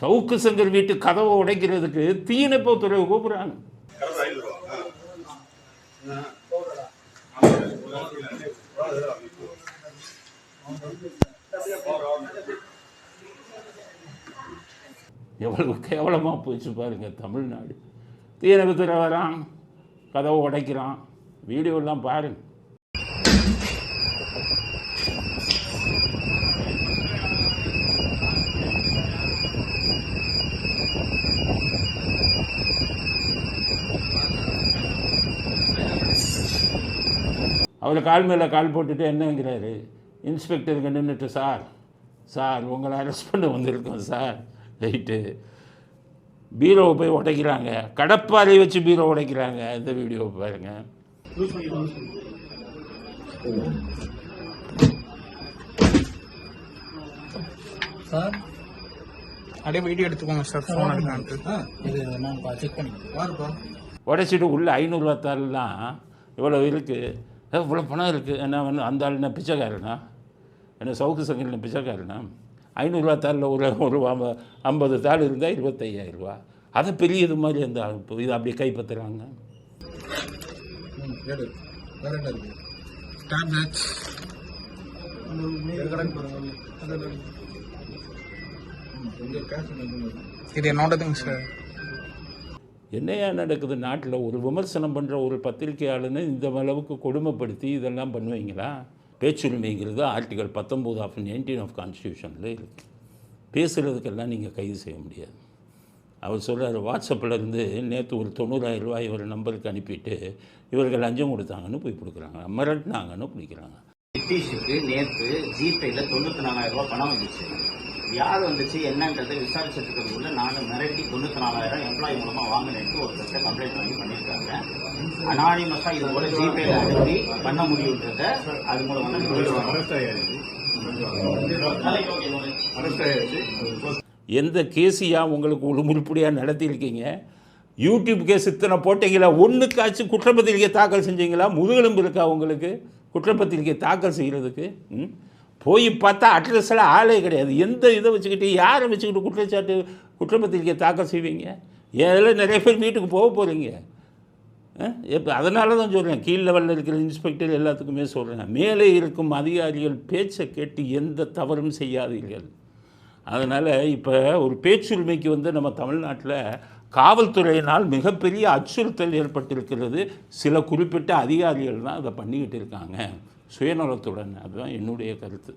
சவுக்கு சங்கர் வீட்டு கதவை உடைக்கிறதுக்கு தீயணைப்புத்துறை கூப்பிடுறாங்க. எவ்வளவு கேவலமாக போச்சு பாருங்க தமிழ்நாடு. தீயணைப்புத்துறை வரான், கதவை உடைக்கிறான், வீடியோலாம் பாருங்க. அவர் கால் மேலே கால் போட்டுட்டு என்னங்கிறாரு, இன்ஸ்பெக்டருக்கு நின்றுட்டு, சார் சார் உங்களை அரெஸ்ட் பண்ண வந்திருக்கோம் சார். ரைட்டு, பீரோவை போய் உடைக்கிறாங்க, கடப்பாறை வச்சு பீரோ உடைக்கிறாங்க. இந்த வீடியோவை பாருங்க. சார் அப்படியே வீடியோ எடுத்துக்கோங்க சார். செக் பண்ணிக்கோ. உடைச்சிட்டு உள்ள 500 ரூபாத்தாலாம் இவ்வளோ இருக்குது, இவ்வளோ பணம் இருக்குது. என்ன வந்து அந்த ஆள் என்ன பிச்சைக்காரனா? என்ன சவுக்கு சங்கரில் பிச்சைக்காரனா? 500 ரூபா தாளில் ஒரு 50 தாள் இருந்தால் 25,000 ரூபா. அதை பெரிய இது மாதிரி அந்த இதை அப்படியே கைப்பற்றுறாங்க. இது என்னோடதுங்க சார். என்னையா நடக்குது நாட்டில்? ஒரு விமர்சனம் பண்ணுற ஒரு பத்திரிகையாளனை இந்த அளவுக்கு கொடுமைப்படுத்தி இதெல்லாம் பண்ணுவீங்களா? பேச்சுரிமைங்கிறது ஆர்டிகல் 19 ஆஃப் 19 ஆஃப் கான்ஸ்டியூஷனில் இருக்குது. பேசுகிறதுக்கெல்லாம் நீங்கள் கைது செய்ய முடியாது. அவர் சொல்கிறார், வாட்ஸ்அப்பில் இருந்து நேற்று ஒரு 90,000 ரூபாய் ஒரு நம்பருக்கு அனுப்பிட்டு இவர்கள் லஞ்சம் கொடுத்தாங்கன்னு போய் கொடுக்குறாங்க, மிரட்டினாங்கன்னு பிடிக்கிறாங்க. நிதிஷுக்கு நேற்று ஜிபேல 94,000 ரூபாய் பணம் வந்துச்சு. யார் வந்துச்சு என்னன்றதை விசாரிச்சதுக்குள்ள நானும் மிரட்டி 94,000 எம்ப்ளாயி மூலமா வாங்கினேன்ட்டு ஒரு கிட்ட கம்ப்ளைண்ட் வாங்கி பண்ணியிருக்காங்க. அனானிமஸா இது போல ஜிபேல அனுப்பி பண்ண முடியுன்றத அது மூலமா எந்த கேஸையா உங்களுக்கு ஒரு முழுப்படியாக நடத்தியிருக்கீங்க? யூடியூப் கேஸ் இத்தனை போட்டீங்களா? ஒன்றுக்காச்சும் குற்றப்பத்திரிகை தாக்கல் செஞ்சீங்களா? முதுகெலும்பு இருக்கா உங்களுக்கு குற்றப்பத்திரிகை தாக்கல் செய்கிறதுக்கு? போய் பார்த்தா அட்ரஸில் ஆளே கிடையாது. எந்த இதை வச்சுக்கிட்டு யாரை வச்சுக்கிட்டு குற்றப்பத்திரிகை தாக்கல் செய்வீங்க? ஏதில் நிறைய பேர் வீட்டுக்கு போக போகிறீங்க. இப்போ அதனால தான் சொல்கிறேன், கீழ் லெவலில் இருக்கிற இன்ஸ்பெக்டர் எல்லாத்துக்குமே சொல்கிறேன், மேலே இருக்கும் அதிகாரிகள் பேச்சை கேட்டு எந்த தவறும் செய்யாதீர்கள். அதனால் இப்போ ஒரு பேச்சுரிமைக்கு வந்து நம்ம தமிழ்நாட்டில் காவல்துறையினால் மிகப்பெரிய அச்சுறுத்தல் ஏற்பட்டிருக்கிறது. சில குறிப்பிட்ட அதிகாரிகள் தான் அதை பண்ணிக்கிட்டு இருக்காங்க சுயநலத்துடன். அதுதான் என்னுடைய கருத்து.